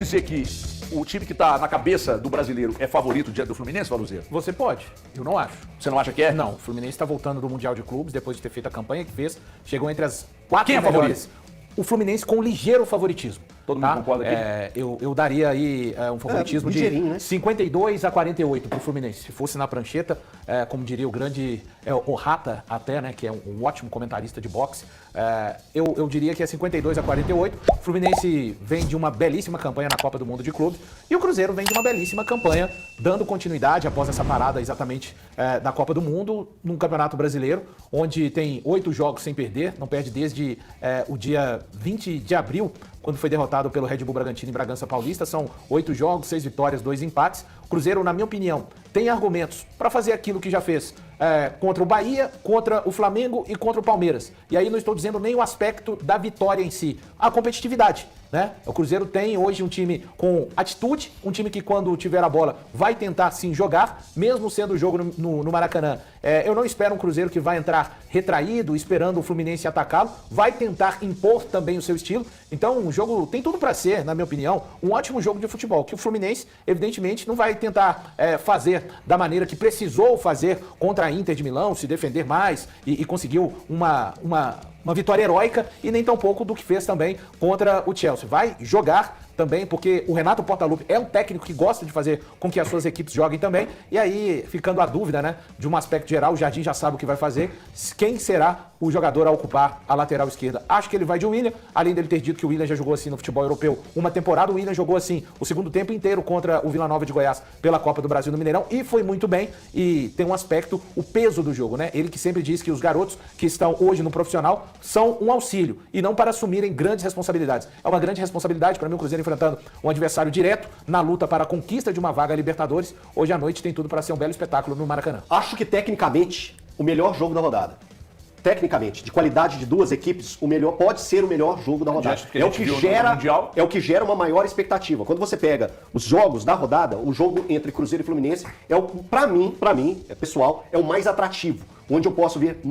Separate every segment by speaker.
Speaker 1: dizer que o time que está na cabeça do brasileiro é favorito diante do Fluminense, Valuzeiro?
Speaker 2: Você pode, eu não acho.
Speaker 1: Você não acha que é?
Speaker 2: Não, o Fluminense está voltando do Mundial de Clubes, depois de ter feito a campanha que fez, chegou entre as 4
Speaker 1: Quem é
Speaker 2: melhores.
Speaker 1: favorito?
Speaker 2: O Fluminense com ligeiro favoritismo.
Speaker 1: Todo mundo concorda aqui?
Speaker 2: Eu daria aí um favoritismo de
Speaker 3: ligeirinho, né?
Speaker 2: 52-48 pro Fluminense. Se fosse na prancheta, como diria o grande o Rata até, né, que é um ótimo comentarista de boxe, eu diria que é 52-48. O Fluminense vem de uma belíssima campanha na Copa do Mundo de Clubes e o Cruzeiro vem de uma belíssima campanha dando continuidade após essa parada exatamente da Copa do Mundo num Campeonato Brasileiro, onde tem 8 jogos sem perder, não perde desde o dia 20 de abril, quando foi derrotado pelo Red Bull Bragantino em Bragança Paulista. São 8 jogos, 6 vitórias, 2 empates. O Cruzeiro, na minha opinião, tem argumentos para fazer aquilo que já fez contra o Bahia, contra o Flamengo e contra o Palmeiras. E aí não estou dizendo nem o aspecto da vitória em si, a competitividade. Né? O Cruzeiro tem hoje um time com atitude, um time que quando tiver a bola vai tentar sim jogar, mesmo sendo o jogo no Maracanã. Eu não espero um Cruzeiro que vai entrar retraído, esperando o Fluminense atacá-lo, vai tentar impor também o seu estilo. Então o jogo tem tudo para ser, na minha opinião, um ótimo jogo de futebol, que o Fluminense evidentemente não vai tentar fazer da maneira que precisou fazer contra a Inter de Milão, se defender mais e conseguiu uma vitória heróica e nem tão pouco do que fez também contra o Chelsea. Vai jogar também, porque o Renato Portaluppi é um técnico que gosta de fazer com que as suas equipes joguem também. E aí, ficando a dúvida, né, de um aspecto geral, o Jardim já sabe o que vai fazer. Quem será o jogador a ocupar a lateral esquerda? Acho que ele vai de William, além dele ter dito que o William já jogou assim no futebol europeu uma temporada. O William jogou assim o segundo tempo inteiro contra o Vila Nova de Goiás pela Copa do Brasil no Mineirão e foi muito bem. E tem um aspecto, o peso do jogo, né? Ele que sempre diz que os garotos que estão hoje no profissional são um auxílio e não para assumirem grandes responsabilidades. É uma grande responsabilidade para mim o Cruzeiro enfrentando um adversário direto na luta para a conquista de uma vaga a Libertadores. Hoje à noite tem tudo para ser um belo espetáculo no Maracanã.
Speaker 3: Acho que tecnicamente o melhor jogo da rodada. Tecnicamente, de qualidade de duas equipes, pode ser o melhor jogo da rodada. É o que gera uma maior expectativa. Quando você pega os jogos da rodada, o jogo entre Cruzeiro e Fluminense para mim, pessoal, é o mais atrativo, onde eu posso ver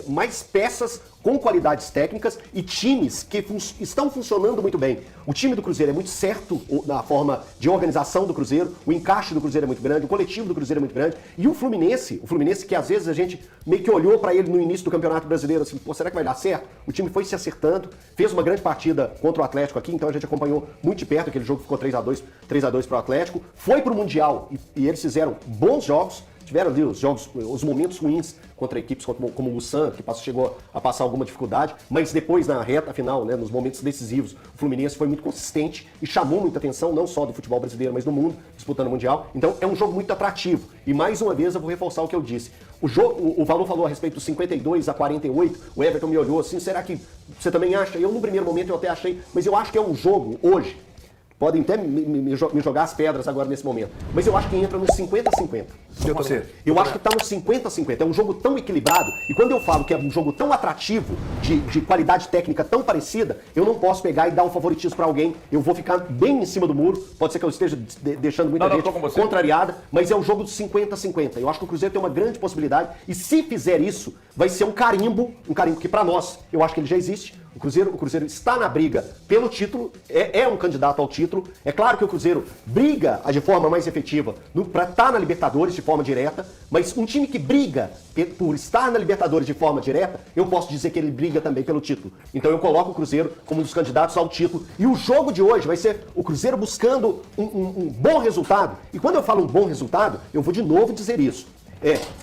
Speaker 3: mais peças com qualidades técnicas e times que estão funcionando muito bem. O time do Cruzeiro é muito certo na forma de organização do Cruzeiro, o encaixe do Cruzeiro é muito grande, o coletivo do Cruzeiro é muito grande, e o Fluminense que às vezes a gente meio que olhou para ele no início do Campeonato Brasileiro assim, pô, será que vai dar certo? O time foi se acertando, fez uma grande partida contra o Atlético aqui, então a gente acompanhou muito de perto, aquele jogo ficou 3-2 para o Atlético, foi para o Mundial e eles fizeram bons jogos. Tiveram ali os momentos ruins contra equipes como o Ulsan, que chegou a passar alguma dificuldade, mas depois na reta final, né, nos momentos decisivos, o Fluminense foi muito consistente e chamou muita atenção, não só do futebol brasileiro, mas do mundo, disputando o Mundial. Então é um jogo muito atrativo. E mais uma vez eu vou reforçar o que eu disse. O Valor falou a respeito dos 52-48, o Everton me olhou assim, será que você também acha? Eu no primeiro momento eu até achei, mas eu acho que é um jogo hoje. Podem até me jogar as pedras agora nesse momento. Mas eu acho que entra nos 50-50. Eu acho que está nos 50-50. É um jogo tão equilibrado. E quando eu falo que é um jogo tão atrativo, de qualidade técnica tão parecida, eu não posso pegar e dar um favoritismo para alguém. Eu vou ficar bem em cima do muro. Pode ser que eu esteja deixando muita gente contrariada. Mas é um jogo de 50-50. Eu acho que o Cruzeiro tem uma grande possibilidade. E se fizer isso, vai ser um carimbo que para nós, eu acho que ele já existe. O Cruzeiro está na briga pelo título, é um candidato ao título. É claro que o Cruzeiro briga de forma mais efetiva para estar na Libertadores de forma direta, mas um time que briga por estar na Libertadores de forma direta, eu posso dizer que ele briga também pelo título. Então eu coloco o Cruzeiro como um dos candidatos ao título. E o jogo de hoje vai ser o Cruzeiro buscando um bom resultado. E quando eu falo um bom resultado, eu vou de novo dizer isso.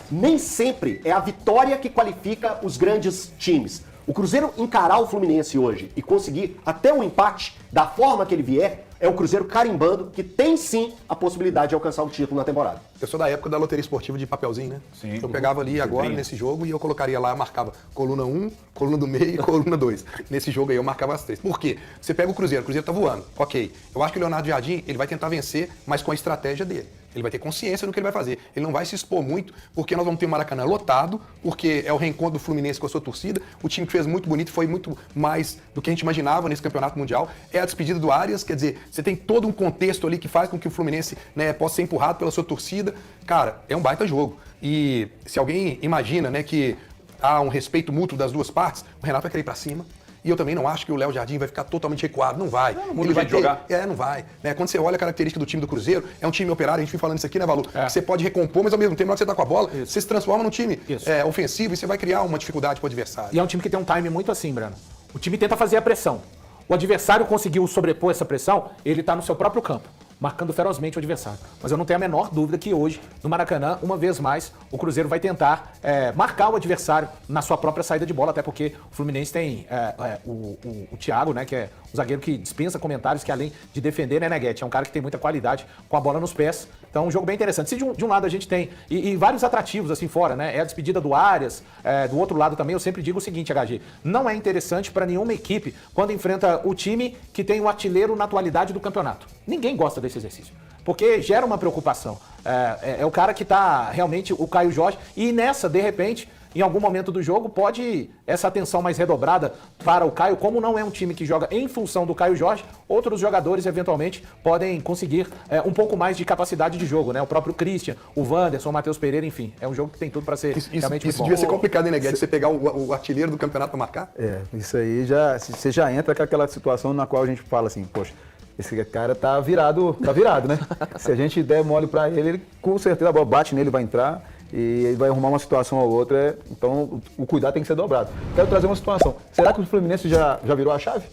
Speaker 3: Nem sempre é a vitória que qualifica os grandes times. O Cruzeiro encarar o Fluminense hoje e conseguir até um empate da forma que ele vier, é o Cruzeiro carimbando que tem sim a possibilidade de alcançar o título na temporada.
Speaker 4: Eu sou da época da loteria esportiva de papelzinho, né?
Speaker 1: Sim.
Speaker 4: Eu pegava ali agora nesse jogo e eu colocaria lá, marcava coluna 1, coluna do meio e coluna 2. Nesse jogo aí eu marcava as 3. Por quê? Você pega o Cruzeiro tá voando, ok. Eu acho que o Leonardo Jardim, ele vai tentar vencer, mas com a estratégia dele. Ele vai ter consciência do que ele vai fazer. Ele não vai se expor muito, porque nós vamos ter o Maracanã lotado, porque é o reencontro do Fluminense com a sua torcida. O time que fez muito bonito, foi muito mais do que a gente imaginava nesse campeonato mundial. É a despedida do Arias, quer dizer, você tem todo um contexto ali que faz com que o Fluminense, né, possa ser empurrado pela sua torcida. Cara, é um baita jogo. E se alguém imagina, né, que há um respeito mútuo das duas partes, o Renato vai querer ir pra cima. E eu também não acho que o Léo Jardim vai ficar totalmente recuado. Não vai.
Speaker 1: Não muda o jeito de jogar.
Speaker 4: Não vai. Né? Quando você olha a característica do time do Cruzeiro, é um time operário, a gente vem falando isso aqui, né, Valu? Que você pode recompor, mas ao mesmo tempo, na hora que você tá com a bola, você se transforma num time ofensivo e você vai criar uma dificuldade pro adversário.
Speaker 2: E é um time que tem um time muito assim, Breno. O time tenta fazer a pressão. O adversário conseguiu sobrepor essa pressão, ele tá no seu próprio campo, marcando ferozmente o adversário. Mas eu não tenho a menor dúvida que hoje, no Maracanã, uma vez mais, o Cruzeiro vai tentar marcar o adversário na sua própria saída de bola, até porque o Fluminense tem o Thiago, né, que é um zagueiro que dispensa comentários, que além de defender, né, Neguete, é um cara que tem muita qualidade com a bola nos pés. Então, um jogo bem interessante. Se de um lado a gente tem, e vários atrativos assim fora, né, é a despedida do Arias, do outro lado também, eu sempre digo o seguinte, HG, não é interessante para nenhuma equipe quando enfrenta o time que tem o artilheiro na atualidade do campeonato. Ninguém gosta desse exercício, porque gera uma preocupação. É o cara que tá realmente o Caio Jorge, e nessa, de repente, em algum momento do jogo, pode essa atenção mais redobrada para o Caio, como não é um time que joga em função do Caio Jorge, outros jogadores eventualmente podem conseguir um pouco mais de capacidade de jogo, né? O próprio Christian, o Wanderson, o Matheus Pereira, enfim, é um jogo que tem tudo para ser realmente muito
Speaker 4: isso
Speaker 2: bom.
Speaker 4: devia ser complicado, hein, Neguete? Você pegar o artilheiro do campeonato para marcar?
Speaker 5: Isso aí você já entra com aquela situação na qual a gente fala assim, poxa, esse cara tá virado, né? Se a gente der mole para ele com certeza a bola bate nele, vai entrar e ele vai arrumar uma situação ou outra. Então o cuidado tem que ser dobrado. Quero trazer uma situação. Será que o Fluminense já virou a chave?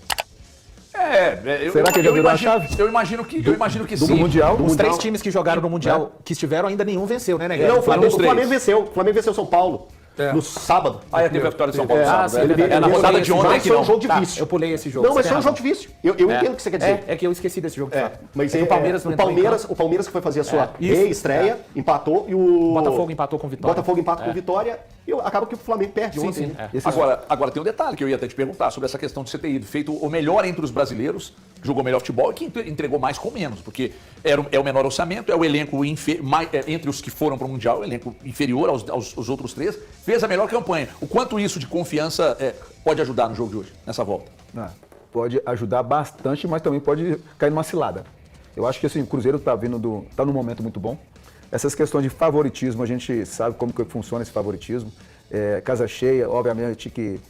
Speaker 5: Será que ele já virou a chave?
Speaker 1: Eu imagino que
Speaker 5: Do
Speaker 1: sim.
Speaker 5: Mundial?
Speaker 2: Os três times que jogaram no Mundial, que estiveram, ainda nenhum venceu, né, Neguete?
Speaker 3: Não, o Flamengo
Speaker 1: três.
Speaker 3: venceu. O Flamengo venceu São Paulo no sábado.
Speaker 1: Teve a vitória de São Paulo no sábado.
Speaker 2: sim,
Speaker 1: É na rodada de ontem que
Speaker 3: foi um
Speaker 1: não.
Speaker 3: jogo de
Speaker 2: Tá,
Speaker 3: vício.
Speaker 2: eu pulei esse jogo.
Speaker 3: Não, mas
Speaker 2: você
Speaker 3: foi um
Speaker 2: tem
Speaker 3: jogo de
Speaker 2: razão.
Speaker 3: vício. Eu entendo o que você quer dizer.
Speaker 2: É que eu esqueci desse jogo de fato.
Speaker 3: Mas
Speaker 2: É que o Palmeiras não entrou em campo.
Speaker 3: o Palmeiras que foi fazer a sua
Speaker 2: isso.
Speaker 3: reestreia, empatou e o
Speaker 2: Botafogo empatou com Vitória.
Speaker 3: Botafogo empata com Vitória e acaba que o Flamengo perde
Speaker 2: Sim,
Speaker 3: ontem.
Speaker 2: sim.
Speaker 3: né?
Speaker 1: Agora tem um detalhe que eu ia até te perguntar sobre essa questão de você ter ido feito o melhor entre os brasileiros, jogou melhor futebol e que entregou mais com menos, porque é o menor orçamento, é o elenco entre os que foram para o Mundial, o elenco inferior aos outros três, fez a melhor campanha. O quanto isso de confiança pode ajudar no jogo de hoje, nessa volta?
Speaker 5: Pode ajudar bastante, mas também pode cair numa cilada. Eu acho que assim, o Cruzeiro tá num momento muito bom. Essas questões de favoritismo, a gente sabe como que funciona esse favoritismo. Casa cheia, obviamente que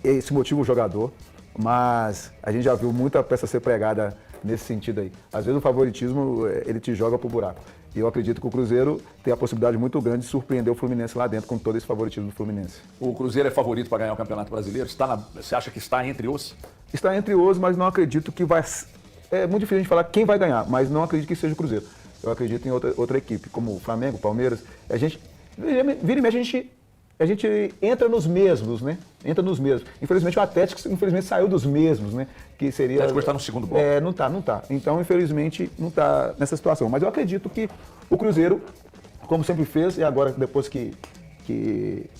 Speaker 5: esse motiva o jogador, mas a gente já viu muita peça ser pregada nesse sentido aí. Às vezes o favoritismo, ele te joga pro buraco. E eu acredito que o Cruzeiro tem a possibilidade muito grande de surpreender o Fluminense lá dentro com todo esse favoritismo do Fluminense.
Speaker 1: O Cruzeiro é favorito para ganhar o Campeonato Brasileiro? Você acha que está entre os?
Speaker 5: Está entre os, mas não acredito que vai... É muito difícil a gente falar quem vai ganhar, mas não acredito que seja o Cruzeiro. Eu acredito em outra equipe, como o Flamengo, Palmeiras. A gente, vira e mexe, a gente entra nos mesmos, né? Entra nos mesmos. Infelizmente o Atlético, saiu dos mesmos, né? Que seria...
Speaker 1: O Atlético está no segundo bloco.
Speaker 5: Não tá. Então, infelizmente, não está nessa situação. Mas eu acredito que o Cruzeiro, como sempre fez, e agora depois que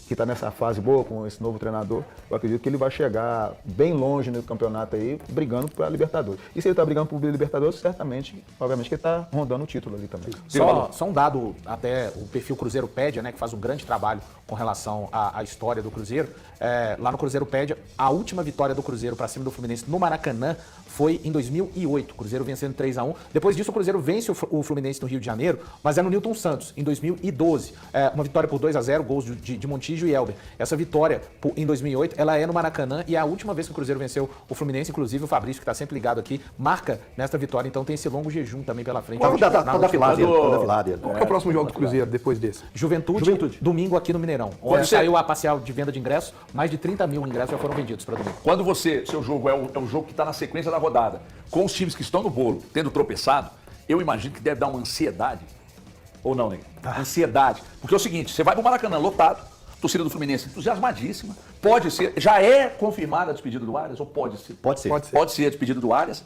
Speaker 5: está nessa fase boa com esse novo treinador, eu acredito que ele vai chegar bem longe no campeonato aí, brigando para a Libertadores. E se ele está brigando por Libertadores, certamente, obviamente que ele está rondando o título ali também.
Speaker 2: Só um dado, até o perfil Cruzeiropédia, né, que faz um grande trabalho com relação à história do Cruzeiro. Lá no Cruzeiropédia, a última vitória do Cruzeiro para cima do Fluminense no Maracanã foi em 2008. O Cruzeiro vencendo 3-1. Depois disso, o Cruzeiro vence o Fluminense no Rio de Janeiro, mas é no Newton Santos, em 2012. Uma vitória por 2-0, gols de Montijo e Elber. Essa vitória em 2008, ela é no Maracanã e é a última vez que o Cruzeiro venceu o Fluminense. Inclusive, o Fabrício, que está sempre ligado aqui, marca nesta vitória. Então tem esse longo jejum também pela frente.
Speaker 3: Tá da Filária.
Speaker 4: Qual que é o próximo jogo do Cruzeiro depois desse?
Speaker 2: Juventude, domingo aqui no Mineirão. Onde saiu a parcial de venda de ingressos, mais de 30 mil ingressos já foram vendidos para domingo.
Speaker 1: Quando seu jogo é o jogo que está na sequência da rodada, com os times que estão no bolo, tendo tropeçado, eu imagino que deve dar uma ansiedade. Ou não, Nego? Ansiedade. Porque é o seguinte, você vai pro Maracanã lotado, torcida do Fluminense entusiasmadíssima, pode ser, já é confirmada a despedida do Arias, ou pode ser?
Speaker 3: Pode ser.
Speaker 1: Pode ser a despedida do Arias.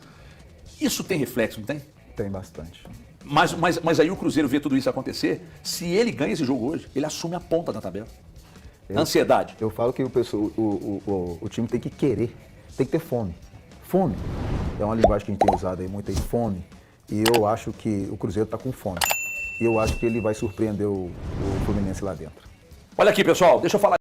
Speaker 1: Isso tem reflexo, não tem?
Speaker 5: Tem bastante.
Speaker 1: Mas aí o Cruzeiro vê tudo isso acontecer, se ele ganha esse jogo hoje, ele assume a ponta da tabela. Ansiedade.
Speaker 5: Eu falo que o time tem que querer, tem que ter fome. Fome. É uma linguagem que a gente tem usado aí muito aí, fome. E eu acho que o Cruzeiro está com fome. E eu acho que ele vai surpreender o Fluminense lá dentro.
Speaker 1: Olha aqui, pessoal, deixa eu falar.